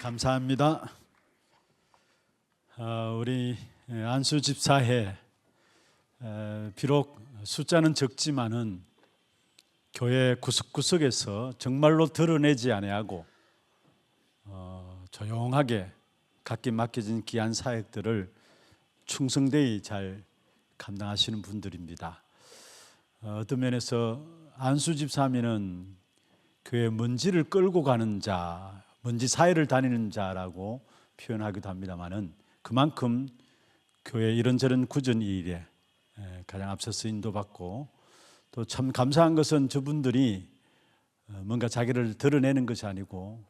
감사합니다. 우리 안수 집사회 비록 숫자는 적지만은 교회 구석구석에서 정말로 드러내지 아니하고 조용하게 각기 맡겨진 귀한 사역들을 충성되이 잘 감당하시는 분들입니다. 어떤 면에서 안수 집사하면은 교회 먼지를 끌고 가는 자, 먼지 사이를 다니는 자라고 표현하기도 합니다만은 그만큼 교회 이런저런 구전 일에 가장 앞서서 인도받고 또 참 감사한 것은 저분들이 뭔가 자기를 드러내는 것이 아니고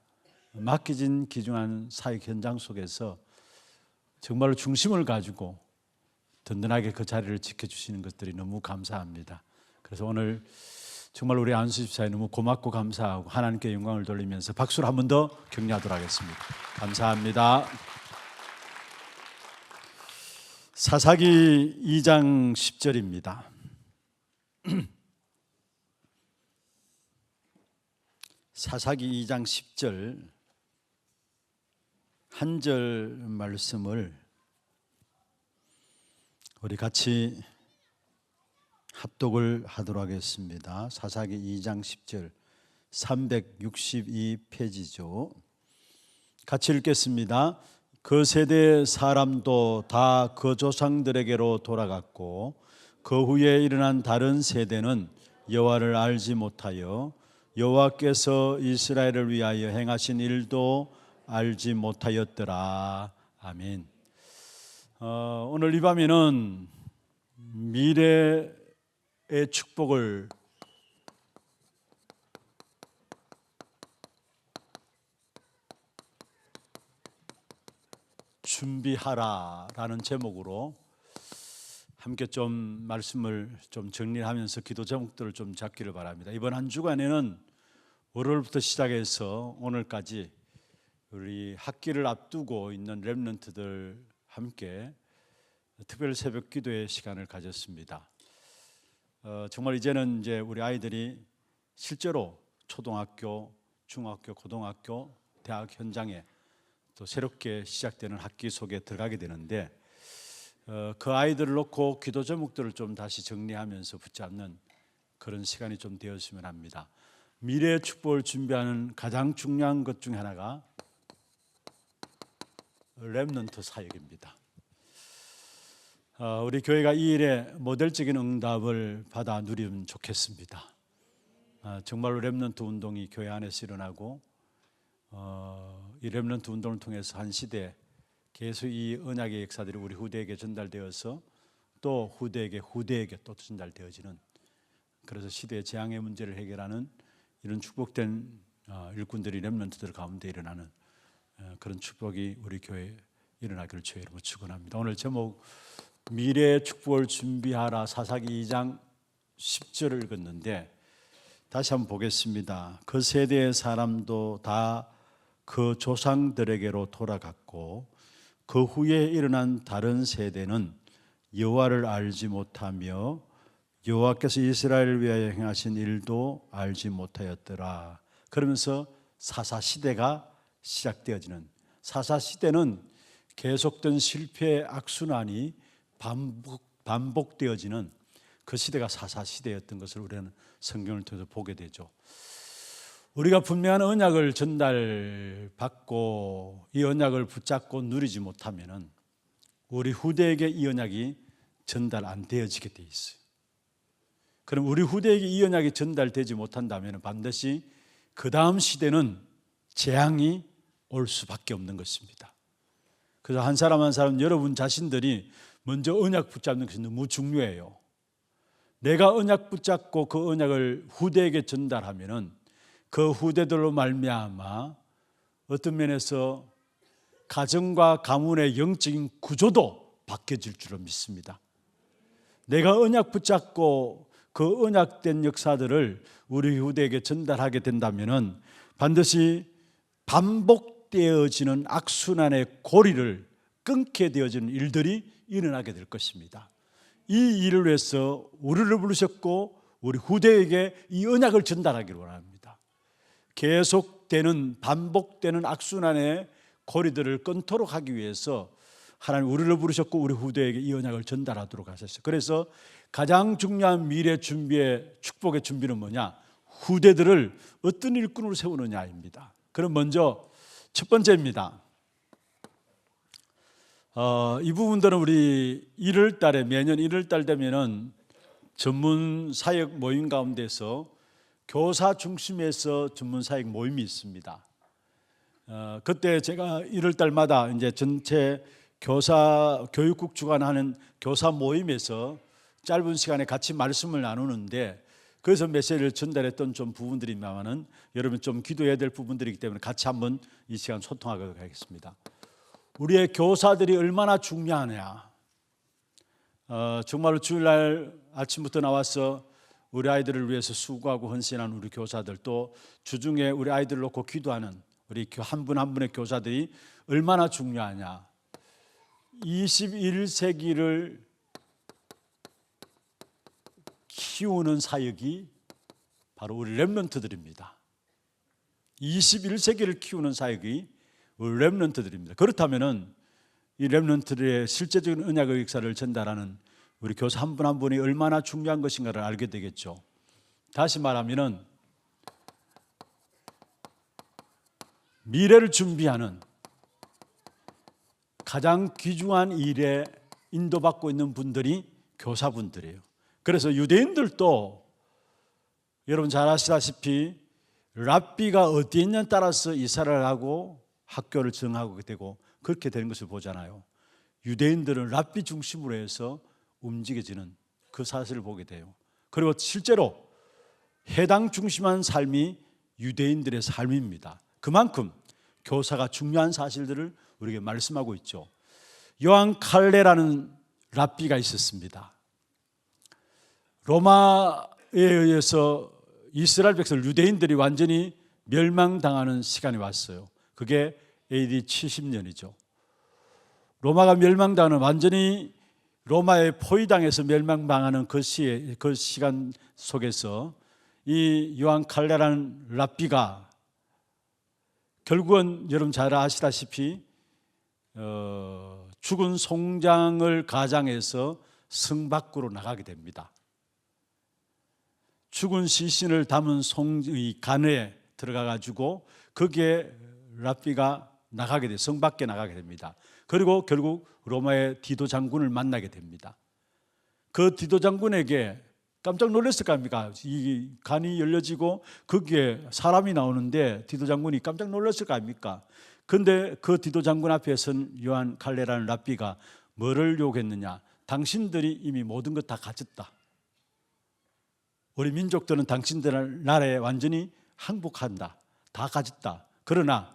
맡겨진 귀중한 사역 현장 속에서 정말로 중심을 가지고 든든하게 그 자리를 지켜주시는 것들이 너무 감사합니다. 그래서 오늘 정말 우리 안수 집사에 너무 고맙고 감사하고 하나님께 영광을 돌리면서 박수를 한 번 더 격려하도록 하겠습니다. 감사합니다. 사사기 2장 10절입니다. 사사기 2장 10절 한 절 말씀을 우리 같이 합독을 하도록 하겠습니다. 사사기 2장 10절 362페이지죠. 같이 읽겠습니다. 그 세대 사람도 다 그 조상들에게로 돌아갔고 그 후에 일어난 다른 세대는 여호와를 알지 못하여 여호와께서 이스라엘을 위하여 행하신 일도 알지 못하였더라. 아멘. 오늘 이 밤에는 미래의 축복을 준비하라라는 제목으로 함께 좀 말씀을 좀 정리하면서 기도 제목들을 좀 잡기를 바랍니다. 이번 한 주간에는 월요일부터 시작해서 오늘까지 우리 학기를 앞두고 있는 렘넌트들 함께 특별 새벽 기도의 시간을 가졌습니다. 정말 이제는 이제 우리 아이들이 실제로 초등학교, 중학교, 고등학교, 대학 현장에 또 새롭게 시작되는 학기 속에 들어가게 되는데 그 아이들을 놓고 기도 제목들을 좀 다시 정리하면서 붙잡는 그런 시간이 좀 되었으면 합니다. 미래의 축복을 준비하는 가장 중요한 것 중에 하나가 렘넌트 사역입니다. 우리 교회가 이 일에 모델적인 응답을 받아 누리면 좋겠습니다. 정말로 렘넌트 운동이 교회 안에서 일어나고 이 렘넌트 운동을 통해서 한 시대에 계속 이 언약의 역사들이 우리 후대에게 전달되어서 또 후대에게 또 전달되어지는, 그래서 시대의 재앙의 문제를 해결하는 이런 축복된 일꾼들이 렘넌트들 가운데 일어나는 그런 축복이 우리 교회에 일어나기를 주의 이름으로 축원합니다. 오늘 제목 미래의 축복을 준비하라. 사사기 2장 10절을 읽었는데 다시 한번 보겠습니다. 그 세대의 사람도 다 그 조상들에게로 돌아갔고 그 후에 일어난 다른 세대는 여호와를 알지 못하며 여호와께서 이스라엘을 위하여 행하신 일도 알지 못하였더라. 그러면서 사사시대가 시작되어지는, 사사시대는 계속된 실패의 악순환이 반복되어지는 그 시대가 사사시대였던 것을 우리는 성경을 통해서 보게 되죠. 우리가 분명한 언약을 전달받고 이 언약을 붙잡고 누리지 못하면 우리 후대에게 이 언약이 전달 안 되어지게 돼 있어요. 그럼 우리 후대에게 이 언약이 전달되지 못한다면 반드시 그 다음 시대는 재앙이 올 수밖에 없는 것입니다. 그래서 한 사람 한 사람 여러분 자신들이 먼저 언약 붙잡는 것이 너무 중요해요. 내가 언약 붙잡고 그 언약을 후대에게 전달하면은 그 후대들로 말미암아 어떤 면에서 가정과 가문의 영적인 구조도 바뀌어질 줄로 믿습니다. 내가 언약 붙잡고 그 언약된 역사들을 우리 후대에게 전달하게 된다면은 반드시 반복되어지는 악순환의 고리를 끊게 되어지는 일들이 일어나게 될 것입니다. 이 일을 위해서 우리를 부르셨고 우리 후대에게 이 언약을 전달하기를 원합니다. 계속되는 반복되는 악순환의 고리들을 끊도록 하기 위해서 하나님 우리를 부르셨고 우리 후대에게 이 언약을 전달하도록 하셨어요. 그래서 가장 중요한 미래 준비의 축복의 준비는 뭐냐? 후대들을 어떤 일꾼으로 세우느냐입니다. 그럼 먼저 첫 번째입니다. 이 부분들은 우리 1월 달에 매년 1월 달 되면은 전문 사역 모임 가운데서 교사 중심에서 전문 사역 모임이 있습니다. 그때 제가 1월 달마다 이제 전체 교사 교육국 주관하는 교사 모임에서 짧은 시간에 같이 말씀을 나누는데 그래서 메시지를 전달했던 좀 부분들이 있지만은 여러분 좀 기도해야 될 부분들이기 때문에 같이 한번 이 시간 소통하도록 하겠습니다. 우리의 교사들이 얼마나 중요하냐. 정말로 주일날 아침부터 나와서 우리 아이들을 위해서 수고하고 헌신한 우리 교사들, 또 주중에 우리 아이들을 놓고 기도하는 우리 한 분 한 분의 교사들이 얼마나 중요하냐. 21세기를 키우는 사역이 바로 우리 렘넌트들입니다. 21세기를 키우는 사역이 우리 렘넌트들입니다. 그렇다면은 이 렘넌트들의 실제적인 언약의 역사를 전달하는 우리 교사 한 분 한 분이 얼마나 중요한 것인가를 알게 되겠죠. 다시 말하면은 미래를 준비하는 가장 귀중한 일에 인도받고 있는 분들이 교사분들이에요. 그래서 유대인들도 여러분 잘 아시다시피 랍비가 어디에 있냐에 따라서 이사를 하고 학교를 정하게 되고 그렇게 되는 것을 보잖아요. 유대인들은 랍비 중심으로 해서 움직여지는 그 사실을 보게 돼요. 그리고 실제로 해당 중심한 삶이 유대인들의 삶입니다. 그만큼 교사가 중요한 사실들을 우리에게 말씀하고 있죠. 요한 칼레라는 랍비가 있었습니다. 로마에 의해서 이스라엘 백성 유대인들이 완전히 멸망당하는 시간이 왔어요. 그게 AD 70년이죠. 로마가 멸망당하는 완전히 로마의 포위당해서 멸망당하는 그 시간 속에서 이 요한 칼레라는 랍비가 결국은 여러분 잘 아시다시피 죽은 송장을 가장해서 성 밖으로 나가게 됩니다. 죽은 시신을 담은 송의 간에 들어가 가지고 거기에 랍비가 나가게 돼 성 밖에 나가게 됩니다. 그리고 결국 로마의 디도 장군을 만나게 됩니다. 그 디도 장군에게 깜짝 놀랐을 거 아닙니까? 이 간이 열려지고 거기에 사람이 나오는데 디도 장군이 깜짝 놀랐을 거 아닙니까? 그런데 그 디도 장군 앞에서는 요한 칼레라는 랍비가 뭐를 요구했느냐? 당신들이 이미 모든 것 다 가졌다. 우리 민족들은 당신들 나라에 완전히 항복한다. 다 가졌다. 그러나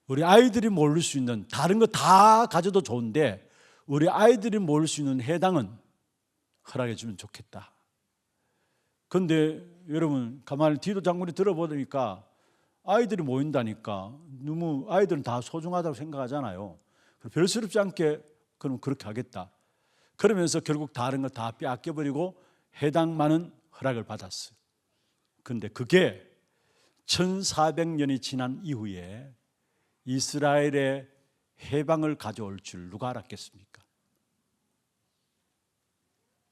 우리 아이들이 모를 수 있는 다른 거 다 가져도 좋은데 우리 아이들이 모를 수 있는 해당은 허락해 주면 좋겠다. 그런데 여러분 가만히 디도 장군이 들어보니까 아이들이 모인다니까 너무 아이들은 다 소중하다고 생각하잖아요. 별스럽지 않게 그럼 그렇게 하겠다. 그러면서 결국 다른 거 다 빼앗겨버리고 해당만은 허락을 받았어요. 그런데 그게 1400년이 지난 이후에 이스라엘의 해방을 가져올 줄 누가 알았겠습니까?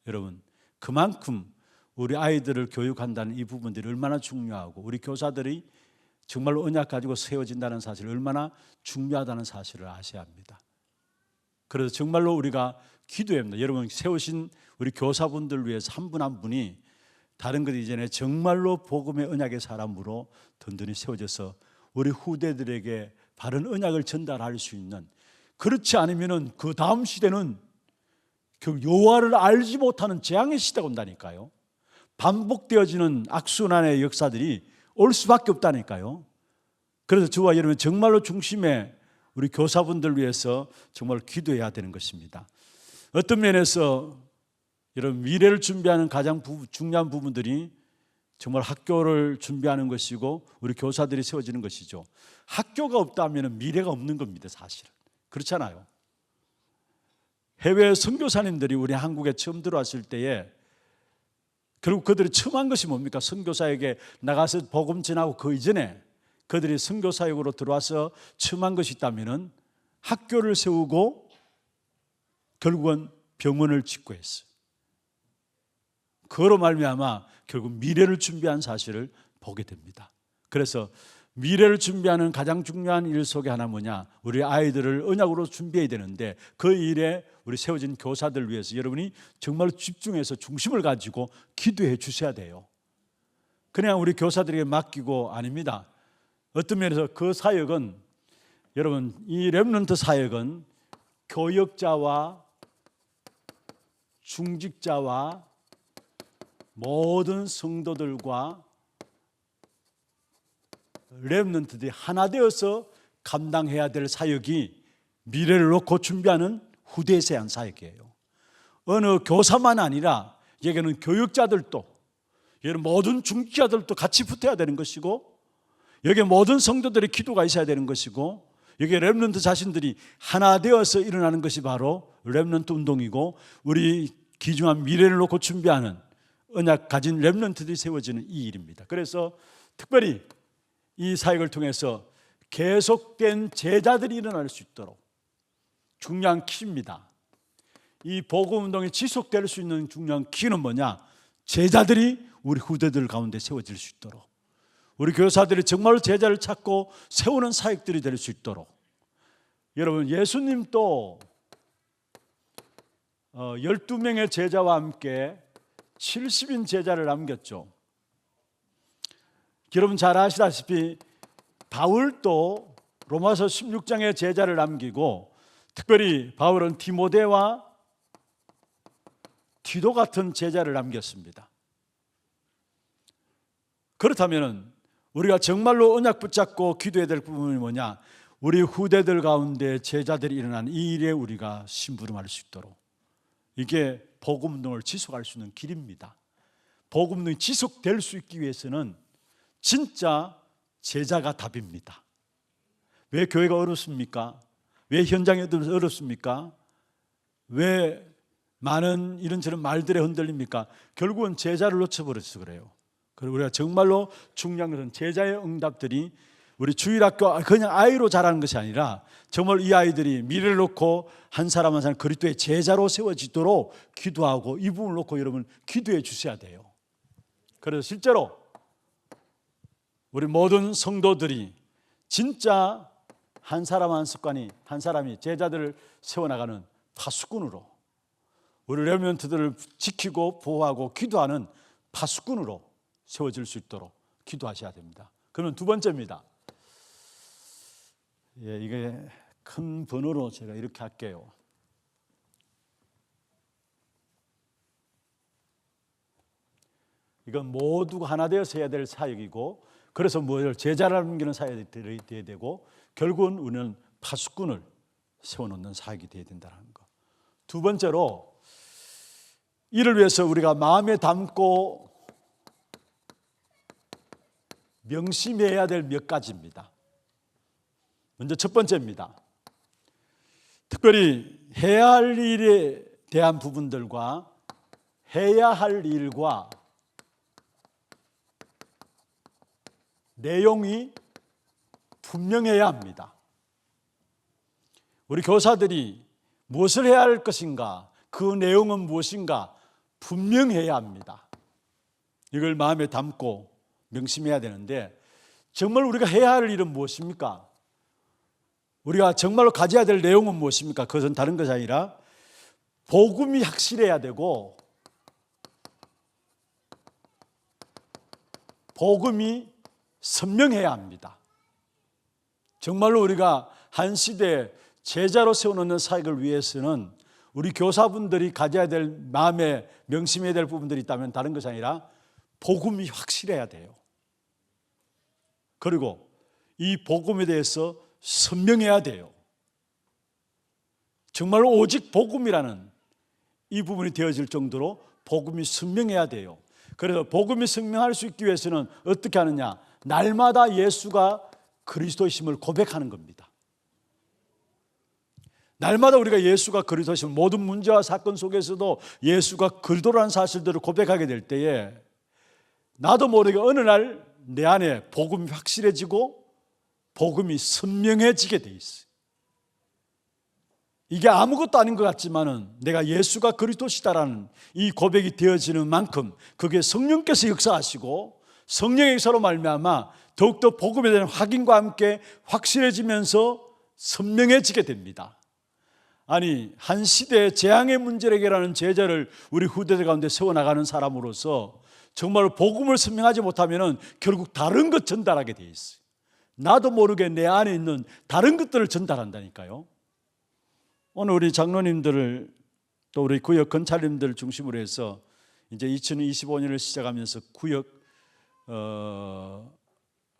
여러분 그만큼 우리 아이들을 교육한다는 이 부분들이 얼마나 중요하고 우리 교사들이 정말로 언약 가지고 세워진다는 사실 얼마나 중요하다는 사실을 아셔야 합니다. 그래서 정말로 우리가 기도해야 합니다. 여러분 세우신 우리 교사분들 위해서 한 분 한 분이 다른 것 이전에 정말로 복음의 언약의 사람으로 든든히 세워져서 우리 후대들에게 바른 언약을 전달할 수 있는, 그렇지 않으면 그 다음 시대는 여호와를 알지 못하는 재앙의 시대가 온다니까요. 반복되어지는 악순환의 역사들이 올 수밖에 없다니까요. 그래서 저와 여러분 정말로 중심에 우리 교사분들 위해서 정말 기도해야 되는 것입니다. 어떤 면에서 여러분 미래를 준비하는 가장 중요한 부분들이 정말 학교를 준비하는 것이고 우리 교사들이 세워지는 것이죠. 학교가 없다면 미래가 없는 겁니다. 사실은 그렇잖아요. 해외 선교사님들이 우리 한국에 처음 들어왔을 때에 결국 그들이 처음 한 것이 뭡니까? 선교사에게 나가서 복음 전하고 그 이전에 그들이 선교 사역으로 들어와서 처음 한 것이 있다면 학교를 세우고 결국은 병원을 짓고 했어요. 그로 말미암아 결국 미래를 준비한 사실을 보게 됩니다. 그래서 미래를 준비하는 가장 중요한 일 속에 하나 뭐냐, 우리 아이들을 언약으로 준비해야 되는데 그 일에 우리 세워진 교사들 위해서 여러분이 정말 집중해서 중심을 가지고 기도해 주셔야 돼요. 그냥 우리 교사들에게 맡기고 아닙니다. 어떤 면에서 그 사역은, 여러분, 이 렘넌트 사역은 교역자와 중직자와 모든 성도들과 렘넌트들이 하나 되어서 감당해야 될 사역이 미래를 놓고 준비하는 후대에 대한 사역이에요. 어느 교사만 아니라 여기는 교육자들도, 여기는 모든 중직자들도 같이 붙어야 되는 것이고, 여기 모든 성도들의 기도가 있어야 되는 것이고, 여기 렘넌트 자신들이 하나 되어서 일어나는 것이 바로 렘넌트 운동이고, 우리 귀중한 미래를 놓고 준비하는 언약 가진 렘넌트들이 세워지는 이 일입니다. 그래서 특별히 이 사역을 통해서 계속된 제자들이 일어날 수 있도록 중요한 키입니다. 이 복음운동이 지속될 수 있는 중요한 키는 뭐냐? 제자들이 우리 후대들 가운데 세워질 수 있도록, 우리 교사들이 정말로 제자를 찾고 세우는 사역들이 될 수 있도록. 여러분, 예수님도 12명의 제자와 함께 70인 제자를 남겼죠. 여러분 잘 아시다시피 바울도 로마서 16장의 제자를 남기고, 특별히 바울은 디모데와 디도 같은 제자를 남겼습니다. 그렇다면 우리가 정말로 언약 붙잡고 기도해야 될 부분이 뭐냐? 우리 후대들 가운데 제자들이 일어나는 이 일에 우리가 심부름할 수 있도록, 이게 복음운동을 지속할 수 있는 길입니다. 복음운동이 지속될 수 있기 위해서는 진짜 제자가 답입니다. 왜 교회가 어렵습니까? 왜 현장에 어렵습니까? 왜 많은 이런저런 말들에 흔들립니까? 결국은 제자를 놓쳐버려서 그래요. 그리고 우리가 정말로 중요한 것은 제자의 응답들이 우리 주일학교 그냥 아이로 자라는 것이 아니라 정말 이 아이들이 미래를 놓고 한 사람 한 사람 그리스도의 제자로 세워지도록 기도하고, 이 부분을 놓고 여러분 기도해 주셔야 돼요. 그래서 실제로 우리 모든 성도들이 진짜 한 사람 한 습관이, 한 사람이 제자들을 세워나가는 파수꾼으로, 우리 렘넌트들을 지키고 보호하고 기도하는 파수꾼으로 세워질 수 있도록 기도하셔야 됩니다. 그러면 두 번째입니다. 이게 큰 번호로 제가 이렇게 할게요. 이건 모두가 하나 되어서 해야 될 사역이고, 그래서 뭘 제자를 남기는 사역이 되어야 되고, 결국은 우리는 파수꾼을 세워놓는 사역이 되어야 된다는 것. 두 번째로, 이를 위해서 우리가 마음에 담고 명심해야 될 몇 가지입니다. 먼저 첫 번째입니다. 특별히 해야 할 일에 대한 부분들과 해야 할 일과 내용이 분명해야 합니다. 우리 교사들이 무엇을 해야 할 것인가, 그 내용은 무엇인가 분명해야 합니다. 이걸 마음에 담고 명심해야 되는데, 정말 우리가 해야 할 일은 무엇입니까? 우리가 정말로 가져야 될 내용은 무엇입니까? 그것은 다른 것이 아니라 복음이 확실해야 되고, 복음이 선명해야 합니다. 정말로 우리가 한 시대에 제자로 세워놓는 사역을 위해서는 우리 교사분들이 가져야 될, 마음에 명심해야 될 부분들이 있다면 다른 것이 아니라 복음이 확실해야 돼요. 그리고 이 복음에 대해서 선명해야 돼요. 정말로 오직 복음이라는 이 부분이 되어질 정도로 복음이 선명해야 돼요. 그래서 복음이 선명할 수 있기 위해서는 어떻게 하느냐? 날마다 예수가 그리스도이심을 고백하는 겁니다. 날마다 우리가 예수가 그리스도이심을, 모든 문제와 사건 속에서도 예수가 그리스도라는 사실들을 고백하게 될 때에 나도 모르게 어느 날 내 안에 복음이 확실해지고 복음이 선명해지게 돼 있어요. 이게 아무것도 아닌 것 같지만은 내가 예수가 그리스도시다라는 이 고백이 되어지는 만큼 그게 성령께서 역사하시고 성령의 역사로 말미암아 더욱더 복음에 대한 확인과 함께 확실해지면서 선명해지게 됩니다. 아니, 한 시대의 재앙의 문제를 해결하는 제자를 우리 후대들 가운데 세워나가는 사람으로서 정말 복음을 설명하지 못하면 결국 다른 것 전달하게 돼 있어요. 나도 모르게 내 안에 있는 다른 것들을 전달한다니까요. 오늘 우리 장로님들을 또 우리 구역 건찰님들 중심으로 해서 이제 2025년을 시작하면서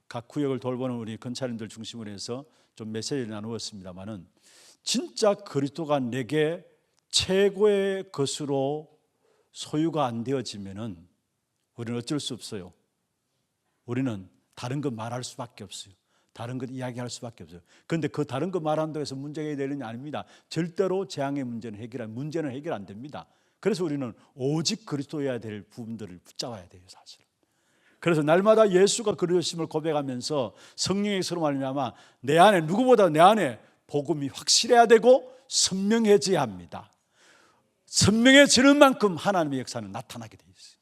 각 구역을 돌보는 우리 건찰님들 중심으로 해서 좀 메시지를 나누었습니다만은 진짜 그리스도가 내게 최고의 것으로 소유가 안 되어지면은 우리는 어쩔 수 없어요. 우리는 다른 것 말할 수밖에 없어요. 다른 것 이야기할 수밖에 없어요. 그런데 그 다른 것 말한다고 해서 문제가 해결되는 게 아닙니다. 절대로 재앙의 문제는 해결 안 됩니다. 그래서 우리는 오직 그리스도여야 될 부분들을 붙잡아야 돼요, 사실. 그래서 날마다 예수가 그리스도심을 고백하면서 성령의 서로 말미암아 내 안에 누구보다 내 안에 복음이 확실해야 되고 선명해져야 합니다. 선명해지는 만큼 하나님의 역사는 나타나게 돼 있어요.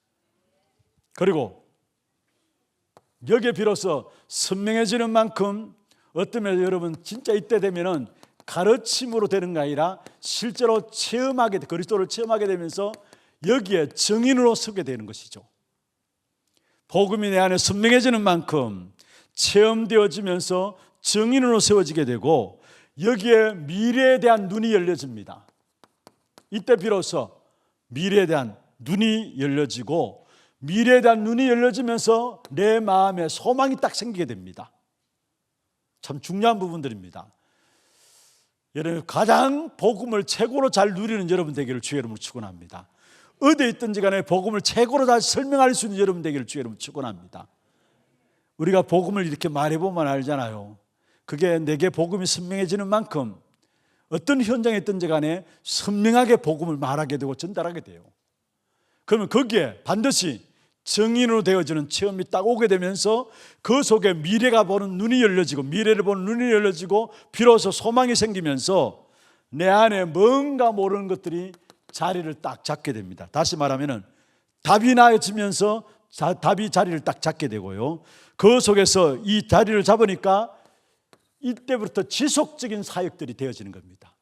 그리고 여기에 비로소 선명해지는 만큼 어떤 면에서 여러분 진짜 이때 되면은 가르침으로 되는 게 아니라 실제로 그리스도를 체험하게 되면서 여기에 증인으로 서게 되는 것이죠. 복음이 내 안에 선명해지는 만큼 체험되어지면서 증인으로 세워지게 되고 여기에 미래에 대한 눈이 열려집니다. 이때 비로소 미래에 대한 눈이 열려지고 미래에 대한 눈이 열려지면서 내 마음에 소망이 딱 생기게 됩니다. 참 중요한 부분들입니다. 여러분 가장 복음을 최고로 잘 누리는 여러분 되기를 주의 이름으로 축원합니다. 어디에 있든지 간에 복음을 최고로 잘 설명할 수 있는 여러분 되기를 주의 이름으로 축원합니다. 우리가 복음을 이렇게 말해보면 알잖아요. 그게 내게 복음이 선명해지는 만큼 어떤 현장에 있든지 간에 선명하게 복음을 말하게 되고 전달하게 돼요. 그러면 거기에 반드시 증인으로 되어지는 체험이 딱 오게 되면서 그 속에 미래가 보는 눈이 열려지고 미래를 보는 눈이 열려지고 비로소 소망이 생기면서 내 안에 뭔가 모르는 것들이 자리를 딱 잡게 됩니다. 다시 말하면 답이 나아지면서 답이 자리를 딱 잡게 되고요. 그 속에서 이 자리를 잡으니까 이때부터 지속적인 사역들이 되어지는 겁니다.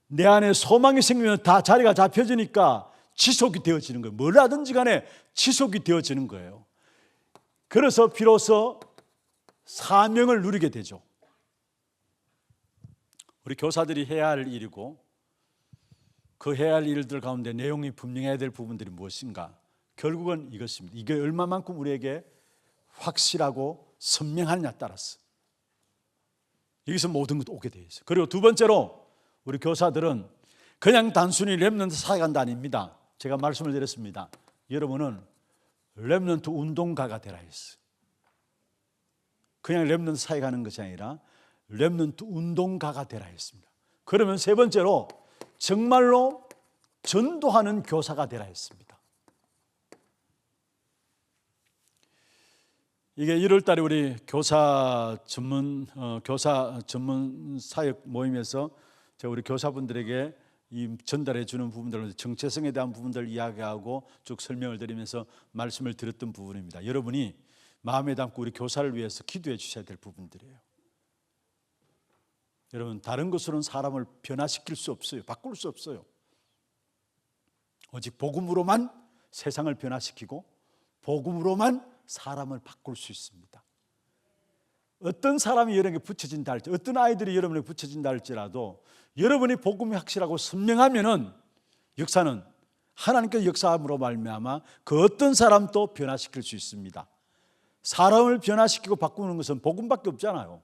내 안에 소망이 생기면 다 자리가 잡혀지니까 지속이 되어지는 거예요. 뭘 하든지 간에 지속이 되어지는 거예요. 그래서 비로소 사명을 누리게 되죠. 우리 교사들이 해야 할 일이고 그 해야 할 일들 가운데 내용이 분명해야 될 부분들이 무엇인가? 결국은 이것입니다. 이게 얼마만큼 우리에게 확실하고 선명하느냐에 따라서 여기서 모든 것도 오게 되어 있어요. 그리고 두 번째로 우리 교사들은 그냥 단순히 렘넌트 사역한다 아닙니다. 제가 말씀을 드렸습니다. 여러분은 렘넌트 운동가가 되라 했어요. 그냥 렘넌트 사역하는 것이 아니라 렘넌트 운동가가 되라 했습니다. 그러면 세 번째로 정말로 전도하는 교사가 되라 했습니다. 이게 1월 달에 우리 교사 전문 사역 모임에서 제가 우리 교사분들에게 이 전달해 주는 부분들, 정체성에 대한 부분들을 이야기하고 쭉 설명을 드리면서 말씀을 드렸던 부분입니다. 여러분이 마음에 담고 우리 교사를 위해서 기도해 주셔야 될 부분들이에요. 여러분 다른 것으로는 사람을 변화시킬 수 없어요. 바꿀 수 없어요. 오직 복음으로만 세상을 변화시키고 복음으로만 사람을 바꿀 수 있습니다. 어떤 사람이 여러분에게 붙여진다 할지, 어떤 아이들이 여러분에게 붙여진다 할지라도 여러분이 복음이 확실하고 선명하면은 역사는 하나님께서 역사함으로 말미암아 그 어떤 사람도 변화시킬 수 있습니다. 사람을 변화시키고 바꾸는 것은 복음밖에 없잖아요.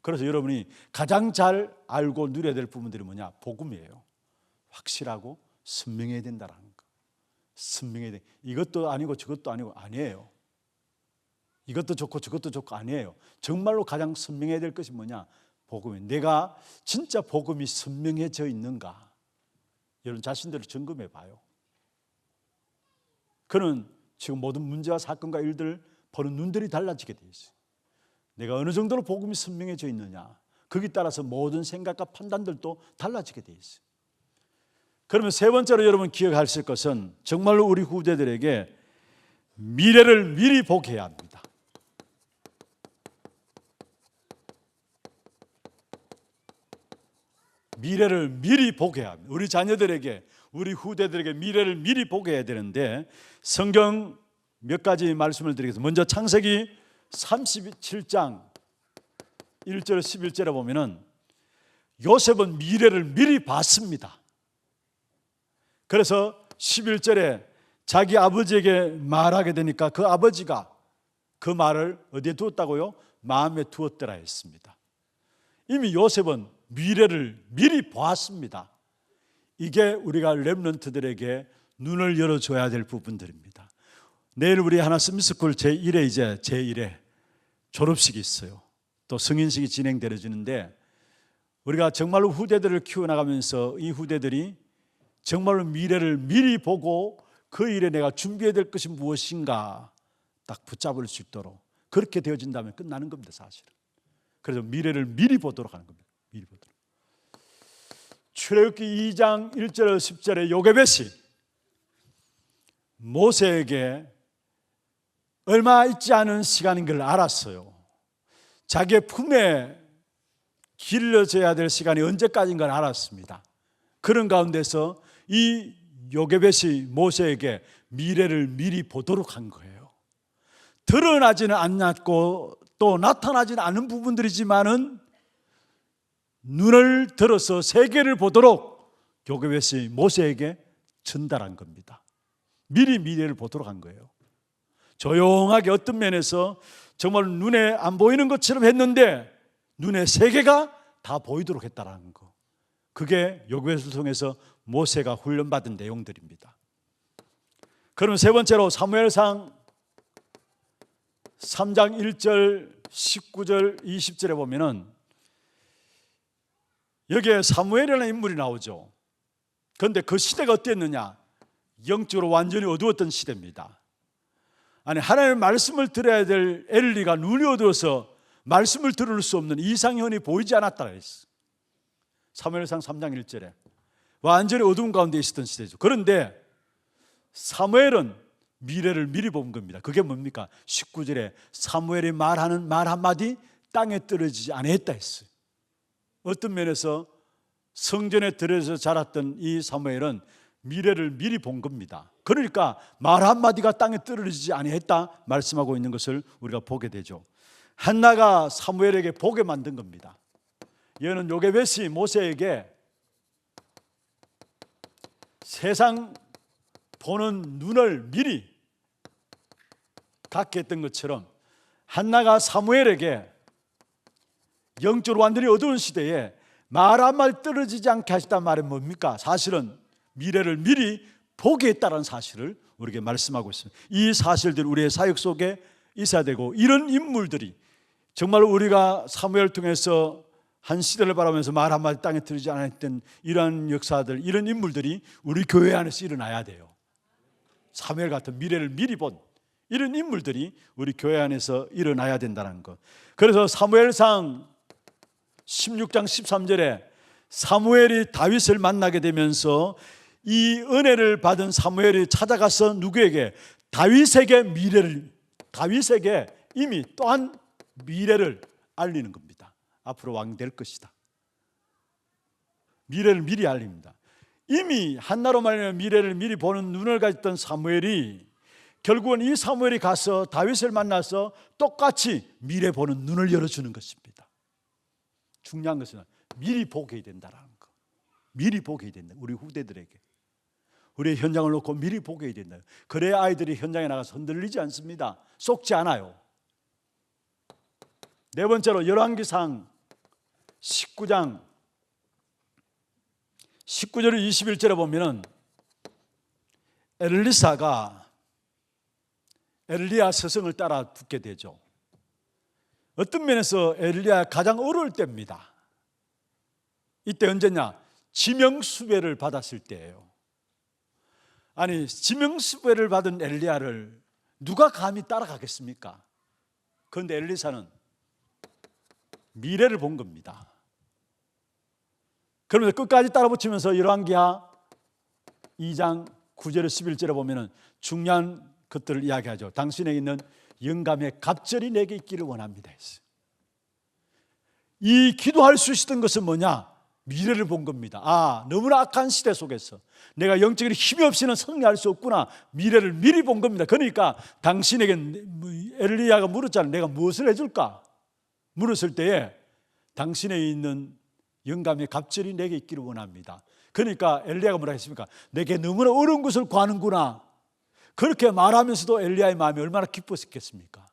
그래서 여러분이 가장 잘 알고 누려야 될 부분들이 뭐냐? 복음이에요. 확실하고 선명해야 된다는 거. 선명해야 돼. 이것도 아니고 저것도 아니고 아니에요. 이것도 좋고 저것도 좋고 아니에요. 정말로 가장 선명해야 될 것이 뭐냐? 복음이에요. 내가 진짜 복음이 선명해져 있는가? 여러분 자신들을 점검해 봐요. 그는 지금 모든 문제와 사건과 일들을 보는 눈들이 달라지게 돼 있어요. 내가 어느 정도로 복음이 선명해져 있느냐, 거기에 따라서 모든 생각과 판단들도 달라지게 돼 있어요. 그러면 세 번째로 여러분 기억하실 것은 정말로 우리 후대들에게 미래를 미리 보게 해야 합니다. 미래를 미리 보게 해야 합니다. 우리 자녀들에게, 우리 후대들에게 미래를 미리 보게 해야 되는데, 성경 몇 가지 말씀을 드리겠습니다. 먼저 창세기 37장 1절 11절에 보면은 요셉은 미래를 미리 봤습니다. 그래서 11절에 자기 아버지에게 말하게 되니까 그 아버지가 그 말을 어디에 두었다고요? 마음에 두었더라 했습니다. 이미 요셉은 미래를 미리 보았습니다. 이게 우리가 렘넌트들에게 눈을 열어줘야 될 부분들입니다. 내일 우리 하나 스미스쿨 제1회 이제 제1회 졸업식이 있어요. 또 승인식이 진행되어지는데, 우리가 정말로 후대들을 키워나가면서 이 후대들이 정말로 미래를 미리 보고 그 일에 내가 준비해야 될 것이 무엇인가 딱 붙잡을 수 있도록 그렇게 되어진다면 끝나는 겁니다, 사실은. 그래서 미래를 미리 보도록 하는 겁니다. 미리 보도록. 출애굽기 2장 1절 10절에 요게벳이 모세에게 얼마 있지 않은 시간인 걸 알았어요. 자기의 품에 길러져야 될 시간이 언제까지인 걸 알았습니다. 그런 가운데서 이 요게벳이 모세에게 미래를 미리 보도록 한 거예요. 드러나지는 않았고 또 나타나지는 않은 부분들이지만은 눈을 들어서 세계를 보도록 요게벳이 모세에게 전달한 겁니다. 미리 미래를 보도록 한 거예요. 조용하게 어떤 면에서 정말 눈에 안 보이는 것처럼 했는데 눈에 세계가 다 보이도록 했다라는 거. 그게 요게벳을 통해서 모세가 훈련받은 내용들입니다. 그럼 세 번째로 사무엘상 3장 1절 19절 20절에 보면은 여기에 사무엘이라는 인물이 나오죠. 그런데 그 시대가 어땠느냐? 영적으로 완전히 어두웠던 시대입니다. 아니, 하나님의 말씀을 들어야 될 엘리가 눈이 어두워서 말씀을 들을 수 없는 이상현이 보이지 않았다고 했어. 사무엘상 3장 1절에 완전히 어두운 가운데 있었던 시대죠. 그런데 사무엘은 미래를 미리 본 겁니다. 그게 뭡니까? 19절에 사무엘이 말하는 말 한마디 땅에 떨어지지 않았다 했어요. 어떤 면에서 성전에 들어서 자랐던 이 사무엘은 미래를 미리 본 겁니다. 그러니까 말 한마디가 땅에 떨어지지 아니했다 말씀하고 있는 것을 우리가 보게 되죠. 한나가 사무엘에게 보게 만든 겁니다. 이거는 요게벳이 모세에게 세상 보는 눈을 미리 갖게 했던 것처럼 한나가 사무엘에게 영적으로 완전히 어두운 시대에 말 한마디 떨어지지 않게 하셨단 말은 뭡니까? 사실은 미래를 미리 보게 했다는 사실을 우리에게 말씀하고 있습니다. 이 사실들 우리의 사역 속에 있어야 되고, 이런 인물들이 정말 우리가 사무엘을 통해서 한 시대를 바라보면서 말 한마디 땅에 들지 않았던 이런 역사들, 이런 인물들이 우리 교회 안에서 일어나야 돼요. 사무엘 같은 미래를 미리 본 이런 인물들이 우리 교회 안에서 일어나야 된다는 것. 그래서 사무엘상 16장 13절에 사무엘이 다윗을 만나게 되면서 이 은혜를 받은 사무엘이 찾아가서 누구에게? 다윗에게 이미 또한 미래를 알리는 겁니다. 앞으로 왕 될 것이다. 미래를 미리 알립니다. 이미 한나로 말하면 미래를 미리 보는 눈을 가졌던 사무엘이 결국은 이 사무엘이 가서 다윗을 만나서 똑같이 미래 보는 눈을 열어주는 것입니다. 중요한 것은 미리 보게 된다는 거. 미리 보게 된다. 우리 후대들에게. 우리의 현장을 놓고 미리 보게 된다. 그래야 아이들이 현장에 나가서 흔들리지 않습니다. 속지 않아요. 네 번째로 열왕기상 19장 19절 21절에 보면은 엘리사가 엘리야 스승을 따라 붙게 되죠. 어떤 면에서 엘리야 가장 어려울 때입니다. 이때 언제냐? 지명수배를 받았을 때예요. 아니, 지명수배를 받은 엘리야를 누가 감히 따라가겠습니까? 그런데 엘리사는 미래를 본 겁니다. 그러면서 끝까지 따라 붙이면서 열왕기하 2장 9절에 11절에 보면은 중요한 것들을 이야기하죠. 당신에게 있는 영감의 갑절이 내게 있기를 원합니다 했어요. 이 기도할 수 있었던 것은 뭐냐? 미래를 본 겁니다. 너무나 악한 시대 속에서 내가 영적인 힘이 없이는 승리할 수 없구나. 미래를 미리 본 겁니다. 그러니까 당신에게 엘리야가 물었잖아요. 내가 무엇을 해줄까? 물었을 때에 당신에 있는 영감의 갑절이 내게 있기를 원합니다. 그러니까 엘리야가 뭐라 했습니까? 내게 너무나 어려운 것을 구하는구나. 그렇게 말하면서도 엘리야의 마음이 얼마나 기뻤겠습니까?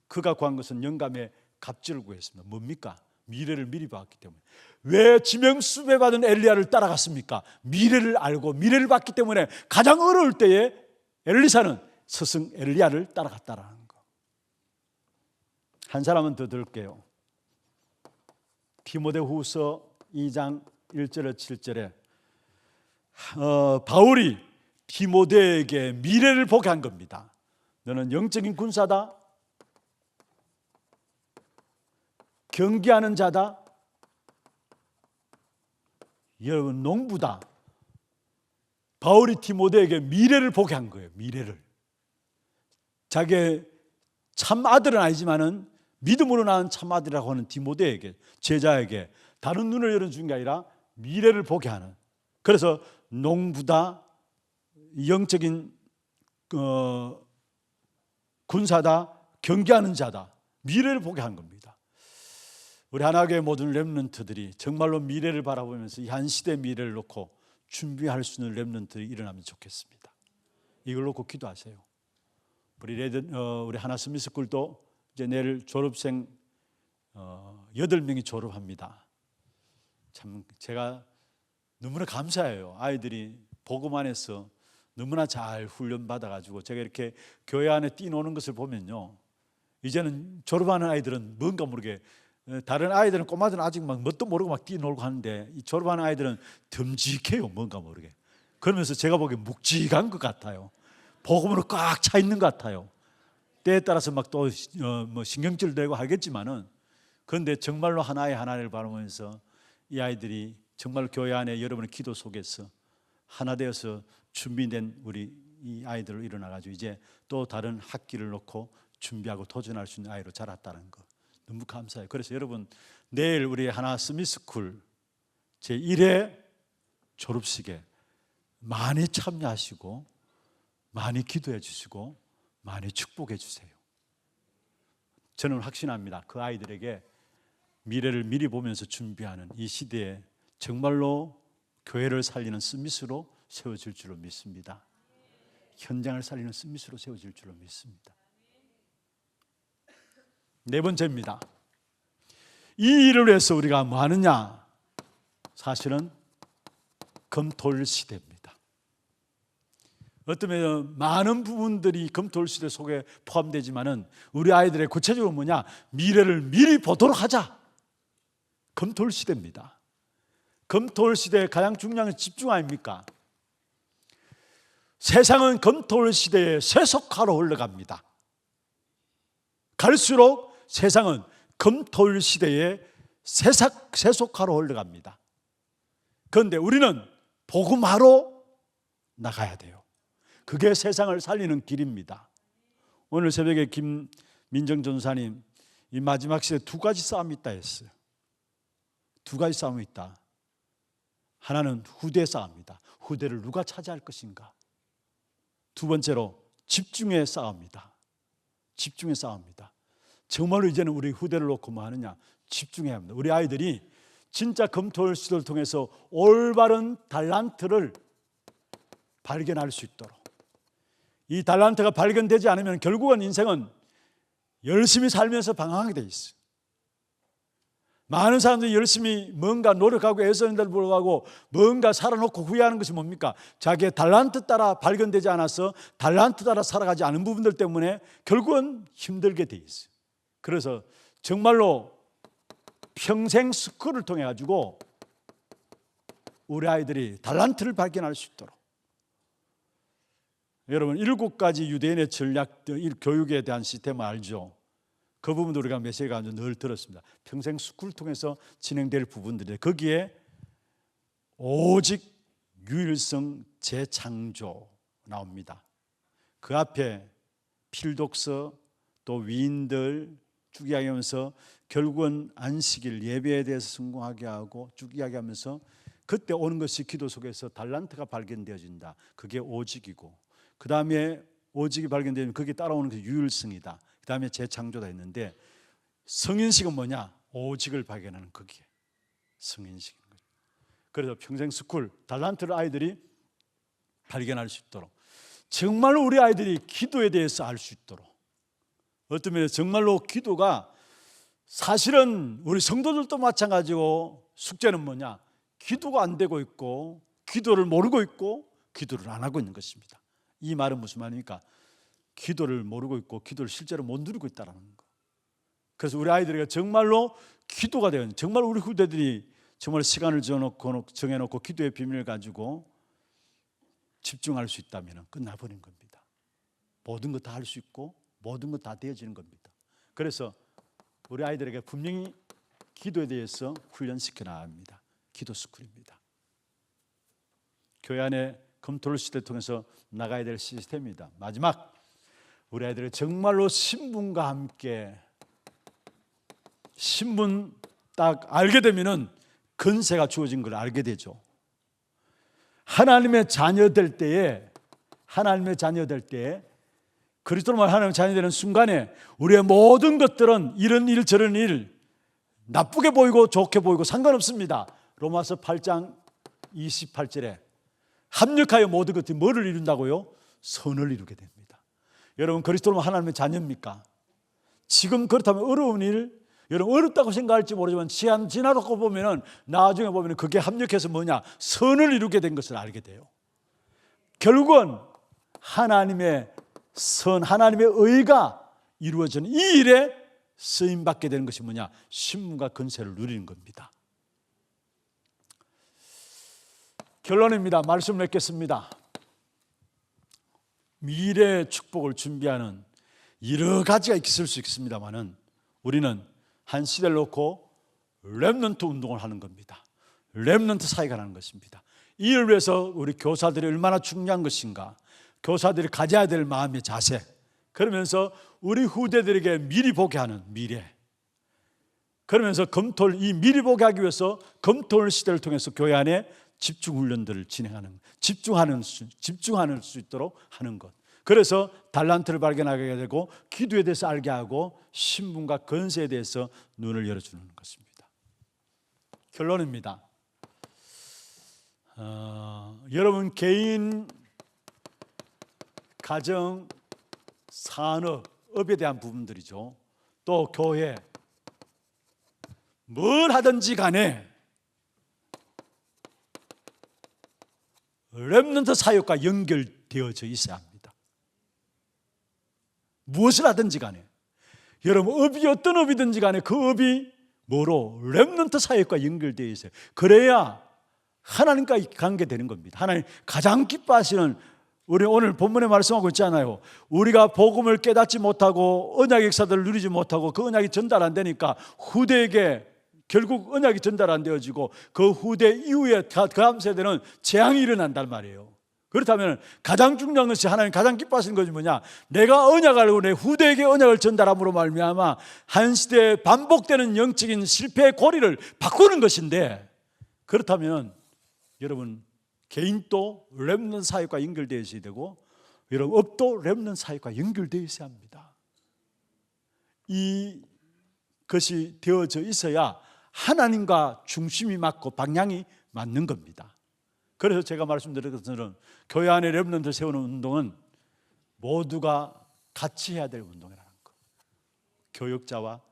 그가 구한 것은 영감의 갑절을 구했습니다. 뭡니까? 미래를 미리 봤기 때문에. 왜 지명수배 받은 엘리야를 따라갔습니까? 미래를 알고 미래를 봤기 때문에 가장 어려울 때에 엘리사는 스승 엘리야를 따라갔다라는 거. 한 사람은 더 들을게요. 디모데후서 2장 1절에 7절에 바울이 디모데에게 미래를 보게 한 겁니다. 너는 영적인 군사다, 경계하는 자다, 여러분 농부다. 바울이 디모데에게 미래를 보게 한 거예요. 미래를. 자기의 참 아들은 아니지만은 믿음으로 낳은 참 아들이라고 하는 디모데에게, 제자에게 다른 눈을 열어준 게 아니라 미래를 보게 하는. 그래서 농부다, 영적인 군사다, 경계하는 자다, 미래를 보게 한 겁니다. 우리 하나교회 모든 렘넌트들이 정말로 미래를 바라보면서 이 한 시대의 미래를 놓고 준비할 수 있는 렘넌트들이 일어나면 좋겠습니다. 이걸 놓고 기도하세요. 우리 하나 스미스쿨도 이제 내일 졸업생 8명이 졸업합니다. 참 제가 너무나 감사해요. 아이들이 복음 안에서 너무나 잘 훈련받아가지고 제가 이렇게 교회 안에 뛰노는 것을 보면요, 이제는 졸업하는 아이들은 뭔가 모르게, 다른 아이들은 꼬마들은 아직 막 뭣도 모르고 막 뛰놀고 하는데 이 졸업하는 아이들은 듬직해요. 뭔가 모르게. 그러면서 제가 보기엔 묵직한 것 같아요. 복음으로 꽉 차 있는 것 같아요. 때에 따라서 막 또 뭐 신경질 내고 하겠지만은, 그런데 정말로 하나를 바라보면서 이 아이들이 정말 교회 안에 여러분의 기도 속에서 하나 되어서 준비된 우리 이 아이들을 일어나가지고 이제 또 다른 학기를 놓고 준비하고 도전할 수 있는 아이로 자랐다는 거 너무 감사해요. 그래서 여러분 내일 우리 하나 스미스쿨 제1회 졸업식에 많이 참여하시고 많이 기도해 주시고 많이 축복해 주세요. 저는 확신합니다. 그 아이들에게 미래를 미리 보면서 준비하는 이 시대에 정말로 교회를 살리는 스미스로 세워질 줄로 믿습니다. 현장을 살리는 스미스로 세워질 줄로 믿습니다. 네 번째입니다. 이 일을 위해서 우리가 뭐 하느냐? 사실은 검토일 시대입니다. 어쩌면 많은 부분들이 검토일 시대 속에 포함되지만은 우리 아이들의 구체적으로 뭐냐? 미래를 미리 보도록 하자. 검토일 시대입니다. 검토일 시대의 가장 중요한 건 집중 아닙니까? 세상은 검토일 시대에 세속화로 흘러갑니다. 갈수록 세상은 검토일 시대에 세속화로 흘러갑니다. 그런데 우리는 복음화로 나가야 돼요. 그게 세상을 살리는 길입니다. 오늘 새벽에 김민정 전사님 이 마지막 시대에 두 가지 싸움이 있다 했어요. 두 가지 싸움이 있다. 하나는 후대 싸움이다. 후대를 누가 차지할 것인가. 두 번째로 집중의 싸움이다. 집중의 싸움이다. 정말로 이제는 우리 후대를 놓고 뭐 하느냐? 집중해야 합니다. 우리 아이들이 진짜 검토일 시대를 통해서 올바른 달란트를 발견할 수 있도록, 이 달란트가 발견되지 않으면 결국은 인생은 열심히 살면서 방황하게 돼 있어요. 많은 사람들이 열심히 뭔가 노력하고 애쓰는데도 불구하고 뭔가 살아놓고 후회하는 것이 뭡니까? 자기의 달란트 따라 발견되지 않아서 달란트 따라 살아가지 않은 부분들 때문에 결국은 힘들게 돼 있어요. 그래서 정말로 평생 스쿨을 통해 가지고 우리 아이들이 달란트를 발견할 수 있도록, 여러분 7가지 유대인의 전략 교육에 대한 시스템을 알죠? 그 부분도 우리가 메시지 가지고 늘 들었습니다. 평생 스쿨 통해서 진행될 부분들인데 거기에 오직 유일성 재창조 나옵니다. 그 앞에 필독서 또 위인들 쭉 이야기하면서 결국은 안식일 예배에 대해서 성공하게 하고 쭉 이야기하면서 그때 오는 것이 기도 속에서 달란트가 발견되어진다. 그게 오직이고 그 다음에 오직이 발견되면 그게 따라오는 게 유일성이다. 그 다음에 재창조다 했는데 성인식은 뭐냐? 오직을 발견하는 거기에 성인식인 거죠. 그래서 평생 스쿨 달란트를 아이들이 발견할 수 있도록 정말로 우리 아이들이 기도에 대해서 알 수 있도록 어떤 면에서 정말로 기도가 사실은 우리 성도들도 마찬가지고 숙제는 뭐냐? 기도가 안 되고 있고 기도를 모르고 있고 기도를 안 하고 있는 것입니다. 이 말은 무슨 말입니까? 기도를 모르고 있고 기도를 실제로 못 누리고 있다는 거. 그래서 우리 아이들에게 정말로 기도가 되는 정말 우리 후대들이 정말 시간을 정해놓고 기도의 비밀을 가지고 집중할 수 있다면 끝나버린 겁니다. 모든 것 다 할 수 있고 모든 것 다 되어지는 겁니다. 그래서 우리 아이들에게 분명히 기도에 대해서 훈련시켜 나가야 합니다. 기도 스쿨입니다. 교회 안에 검토를 시대를 통해서 나가야 될 시스템입니다. 마지막 우리 아이들이 정말로 신분과 함께 신분 딱 알게 되면은 건세가 주어진 걸 알게 되죠. 하나님의 자녀 될 때에 그리스도로 하나님의 자녀 되는 순간에 우리의 모든 것들은 이런 일 저런 일 나쁘게 보이고 좋게 보이고 상관없습니다. 로마서 8장 28절에 합력하여 모든 것들이 뭐를 이룬다고요? 선을 이루게 됩니다. 여러분 그리스도로 하나님의 자녀입니까? 지금 그렇다면 어려운 일 여러분 어렵다고 생각할지 모르지만 시간 지나고 보면은 나중에 보면은 그게 합력해서 뭐냐? 선을 이루게 된 것을 알게 돼요. 결국은 하나님의 선, 하나님의 의가 이루어지는 이 일에 쓰임 받게 되는 것이 뭐냐? 신분과 권세를 누리는 겁니다. 결론입니다. 말씀 맺겠습니다. 미래의 축복을 준비하는 여러 가지가 있을 수 있습니다만은 우리는 한 시대를 놓고 렘넌트 운동을 하는 겁니다. 렘넌트 사회가 하는 것입니다. 이를 위해서 우리 교사들이 얼마나 중요한 것인가, 교사들이 가져야 될 마음의 자세, 그러면서 우리 후대들에게 미리 보게 하는 미래, 그러면서 이 미리 보게 하기 위해서 검토를 시대를 통해서 교회 안에 집중 훈련들을 진행하는, 집중하는 수 있도록 하는 것. 그래서 달란트를 발견하게 되고 기도에 대해서 알게 하고 신분과 권세에 대해서 눈을 열어주는 것입니다. 결론입니다. 여러분 개인, 가정, 산업, 업에 대한 부분들이죠. 또 교회, 뭘 하든지 간에 렘넌트 사역과 연결되어져 있어야 합니다. 무엇을 하든지 간에 여러분 업이 어떤 업이든지 간에 그 업이 뭐로? 렘넌트 사역과 연결되어 있어요. 그래야 하나님과 관계되는 겁니다. 하나님 가장 기뻐하시는, 우리 오늘 본문에 말씀하고 있잖아요. 우리가 복음을 깨닫지 못하고 언약의 역사들을 누리지 못하고 그 언약이 전달 안 되니까 후대에게 결국 언약이 전달 안 되어지고 그 후대 이후에 다음 세대는 재앙이 일어난단 말이에요. 그렇다면 가장 중요한 것이 하나님 가장 기뻐하시는 것이 뭐냐? 내가 언약을 내 후대에게 언약을 전달함으로 말미암아 한 시대에 반복되는 영적인 실패의 고리를 바꾸는 것인데, 그렇다면 여러분 개인도 렘넌트 사역과 연결되어 있어야 되고 여러분 업도 렘넌트 사역과 연결되어 있어야 합니다. 이것이 되어져 있어야 하나님과 중심이 맞고 방향이 맞는 겁니다. 그래서 제가 말씀드린 것처럼 교회 안에 렘넌트를 세우는 운동은 모두가 같이 해야 될 운동이라는 거. 교역자와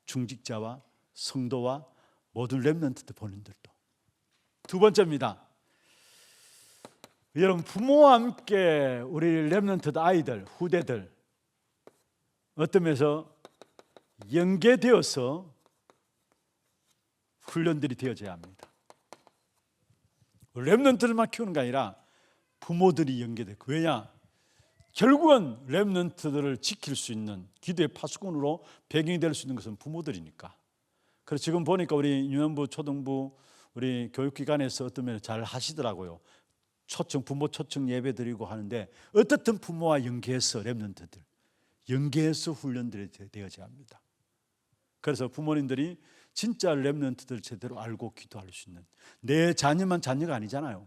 중직자와 성도와 모든 렘넌트들 본인들도. 두 번째입니다. 여러분 부모와 함께 우리 렘넌트 아이들, 후대들 어떤 면에서 연계되어서 훈련들이 되어져야 합니다. 렘넌트들만 키우는 게 아니라 부모들이 연계되고, 왜냐? 결국은 렘넌트들을 지킬 수 있는 기도의 파수꾼으로 배경이 될 수 있는 것은 부모들이니까. 그래서 지금 보니까 우리 유년부, 초등부, 우리 교육기관에서 어떤 면에 잘 하시더라고요. 부모 초청 예배 드리고 하는데 어떻든 부모와 연계해서 렘넌트들, 연계해서 훈련들이 되어져야 합니다. 그래서 부모님들이 진짜 렘넌트들 제대로 알고 기도할 수 있는, 내 자녀만 자녀가 아니잖아요.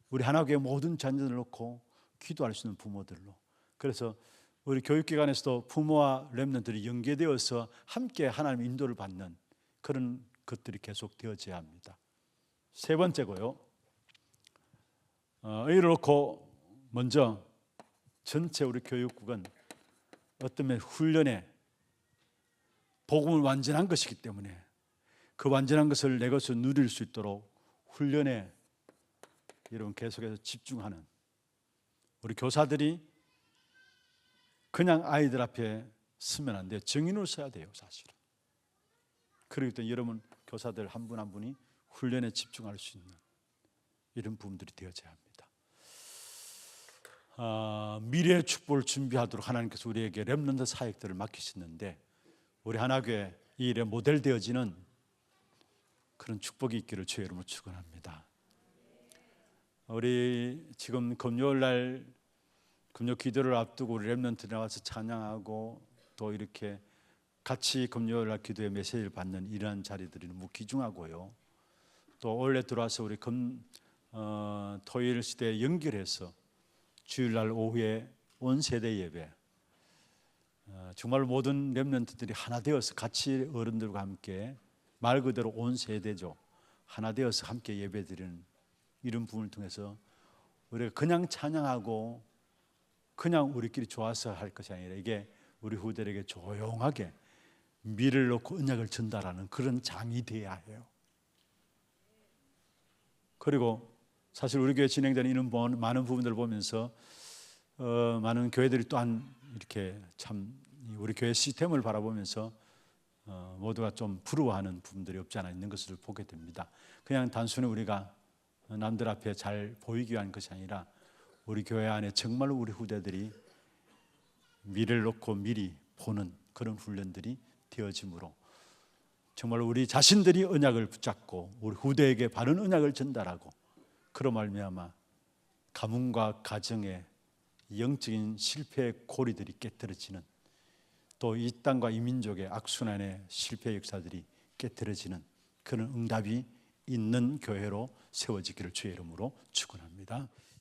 우리 하나교회 모든 자녀들 놓고 기도할 수 있는 부모들로. 그래서 우리 교육기관에서도 부모와 렘넌트들이 연계되어서 함께 하나님의 인도를 받는 그런 것들이 계속 되어져야 합니다. 세 번째고요. 이를 놓고 먼저 전체 우리 교육국은 어떤 면 훈련에 복음을 완전한 것이기 때문에 그 완전한 것을 내 것으로 누릴 수 있도록 훈련에 여러분 계속해서 집중하는, 우리 교사들이 그냥 아이들 앞에 서면 안 돼요. 증인으로 서야 돼요, 사실은. 그렇기 때문에 여러분 교사들 한 분 한 분이 훈련에 집중할 수 있는 이런 부분들이 되어져야 합니다. 미래의 축복을 준비하도록 하나님께서 우리에게 렘넌트 사역들을 맡기셨는데, 우리 하나교회 이 일에 모델 되어지는 그런 축복이 있기를 주의 이름으로 축원합니다. 우리 지금 금요일 날 금요 기도를 앞두고 우리 렘넌트 나와서 찬양하고 또 이렇게 같이 금요일 날 기도의 메시지를 받는 이러한 자리들이 너무 귀중하고요. 또 원래 들어와서 우리 토요일 시대에 연결해서 주일날 오후에 온 세대 예배, 정말 모든 렘넌트들이 하나 되어서 같이 어른들과 함께, 말 그대로 온 세대죠, 하나 되어서 함께 예배드리는 이런 부분을 통해서 우리가 그냥 찬양하고 그냥 우리끼리 좋아서 할 것이 아니라 이게 우리 후대에게 조용하게 미를 놓고 언약을 전달하는 그런 장이 되어야 해요. 그리고 사실 우리 교회 진행되는 이런 많은 부분들을 보면서 많은 교회들이 또한 이렇게 참 우리 교회 시스템을 바라보면서 모두가 좀 부러워하는 부분들이 없지 않아 있는 것을 보게 됩니다. 그냥 단순히 우리가 남들 앞에 잘 보이기 위한 것이 아니라 우리 교회 안에 정말로 우리 후대들이 미래를 놓고 미리 보는 그런 훈련들이 되어짐으로 정말 우리 자신들이 언약을 붙잡고 우리 후대에게 바른 언약을 전달하고, 그로 말미암아 가문과 가정의 영적인 실패의 고리들이 깨트려지는, 또 이 땅과 이 민족의 악순환의 실패 역사들이 깨트려지는 그런 응답이 있는 교회로 세워지기를 주의 이름으로 축원합니다.